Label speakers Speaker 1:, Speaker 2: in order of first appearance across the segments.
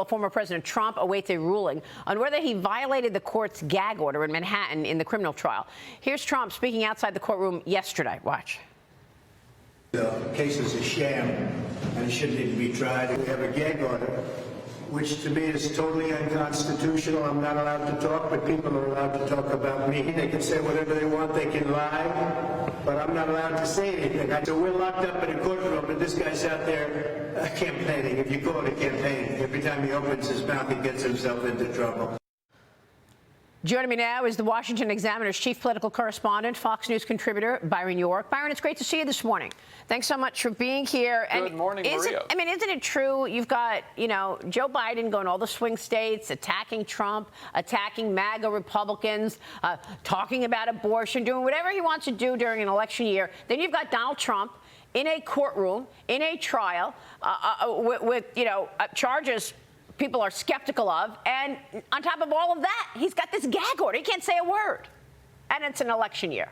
Speaker 1: Former President Trump awaits a ruling on whether he violated the court's gag order in Manhattan in the criminal trial. Here's Trump speaking outside the courtroom yesterday. Watch.
Speaker 2: The case is a sham and it shouldn't need to be tried. We have a gag order, which to me is totally unconstitutional. I'm not allowed to talk, but people are allowed to talk about me. They can say whatever they want. They can lie, but I'm not allowed to say anything. So we're locked up in a courtroom, and this guy's out there campaigning. If you call it a campaign, every time he opens his mouth, he gets himself into trouble.
Speaker 1: Joining me now is the Washington Examiner's chief political correspondent, Fox News contributor, Byron York. Byron, it's great to see you this morning. Thanks so much for being here.
Speaker 3: Good morning, Maria.
Speaker 1: Isn't it true you've got, Joe Biden going to all the swing states, attacking Trump, attacking MAGA Republicans, talking about abortion, doing whatever he wants to do during an election year. Then you've got Donald Trump in a courtroom, in a trial, with charges people are skeptical of, and on top of all of that, he's got this gag order. He can't say a word, and it's an election year.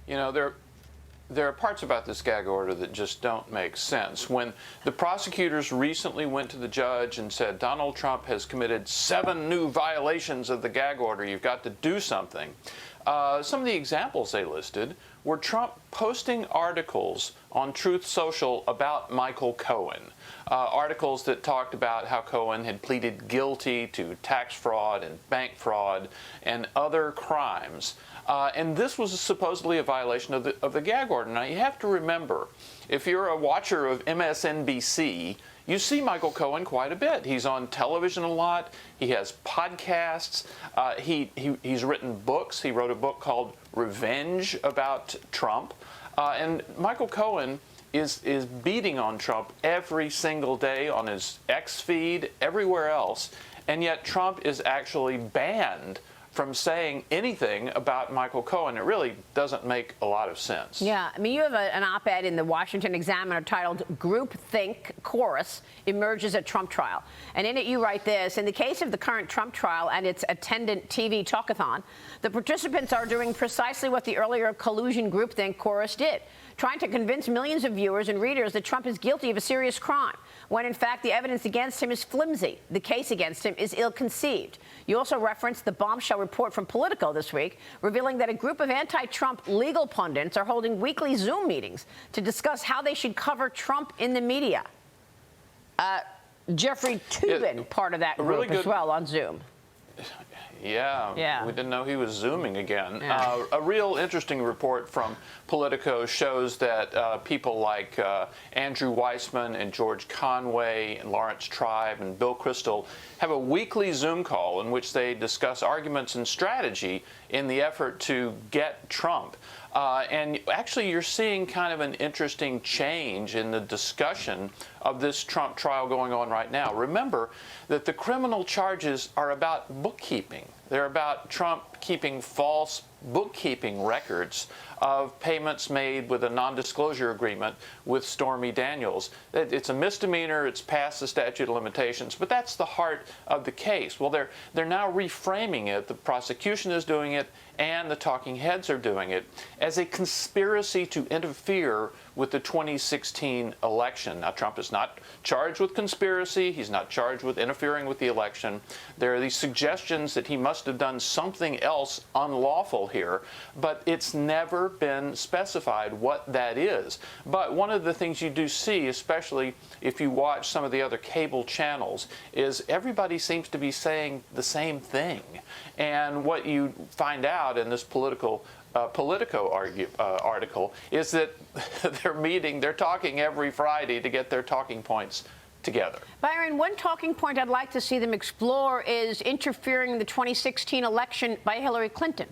Speaker 3: There are parts about this gag order that just don't make sense. When the prosecutors recently went to the judge and said, Donald Trump has committed 7 new violations of the gag order, you've got to do something. Some of the examples they listed were Trump posting articles on Truth Social about Michael Cohen. Articles that talked about how Cohen had pleaded guilty to tax fraud and bank fraud and other crimes. And this was supposedly a violation of the gag order. Now, you have to remember, if you're a watcher of MSNBC, you see Michael Cohen quite a bit. He's on television a lot. He has podcasts. He's written books. He wrote a book called Revenge about Trump. And Michael Cohen is beating on Trump every single day on his X feed, everywhere else. And yet Trump is actually banned from saying anything about Michael Cohen. It really doesn't make a lot of sense.
Speaker 1: Yeah, you have an op-ed in the Washington Examiner titled "Groupthink Chorus Emerges at Trump Trial." And in it you write this: in the case of the current Trump trial and its attendant TV talkathon, the participants are doing precisely what the earlier collusion groupthink chorus did, trying to convince millions of viewers and readers that Trump is guilty of a serious crime, when in fact the evidence against him is flimsy. The case against him is ill-conceived. You also referenced the bombshell report from Politico this week, revealing that a group of anti-Trump legal pundits are holding weekly Zoom meetings to discuss how they should cover Trump in the media. Jeffrey Toobin, part of that group as well on Zoom.
Speaker 3: Yeah, we didn't know he was Zooming again. Yeah. A real interesting report from Politico shows that people like Andrew Weissman and George Conway and Lawrence Tribe and Bill Kristol have a weekly Zoom call in which they discuss arguments and strategy in the effort to get Trump. And actually, you're seeing kind of an interesting change in the discussion of this Trump trial going on right now. Remember that the criminal charges are about bookkeeping. They're about Trump keeping false bookkeeping records of payments made with a non-disclosure agreement with Stormy Daniels. It's a misdemeanor. It's past the statute of limitations. But that's the heart of the case. Well, they're now reframing it. The prosecution is doing it, and the talking heads are doing it as a conspiracy to interfere with the 2016 election. Now, Trump is not charged with conspiracy. He's not charged with interfering with the election. There are these suggestions that he must have done something else unlawful here, but it's never been specified what that is. But one of the things you do see, especially if you watch some of the other cable channels, is everybody seems to be saying the same thing. And what you find out in this Politico article is that they're talking every Friday to get their talking points together.
Speaker 1: Byron, one talking point I'd like to see them explore is interfering in the 2016 election by Hillary Clinton.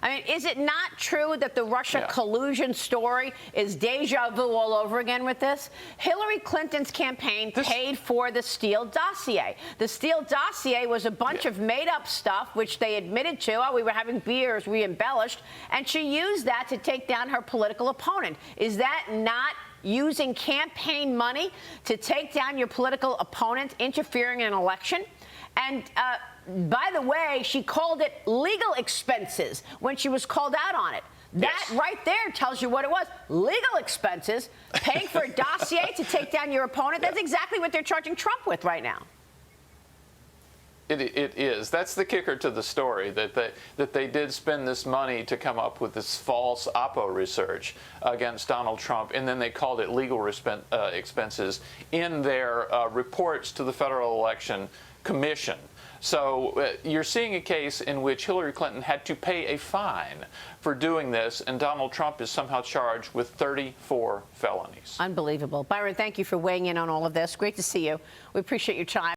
Speaker 1: I mean, is it not true that the Russia collusion story is deja vu all over again with this? Hillary Clinton's campaign paid for the Steele dossier. The Steele dossier was a bunch of made-up stuff, which they admitted to. Oh, we were having beers, we embellished. And she used that to take down her political opponent. Is that not using campaign money to take down your political opponent, interfering in an election? And by the way, she called it legal expenses when she was called out on it. That right there tells you what it was. Legal expenses, paying for a dossier to take down your opponent. That's exactly what they're charging Trump with right now.
Speaker 3: It is. That's the kicker to the story, that they did spend this money to come up with this false Oppo research against Donald Trump, and then they called it legal expenses in their reports to the Federal Election Commission. So you're seeing a case in which Hillary Clinton had to pay a fine for doing this, and Donald Trump is somehow charged with 34 felonies.
Speaker 1: Unbelievable. Byron, thank you for weighing in on all of this. Great to see you. We appreciate your time.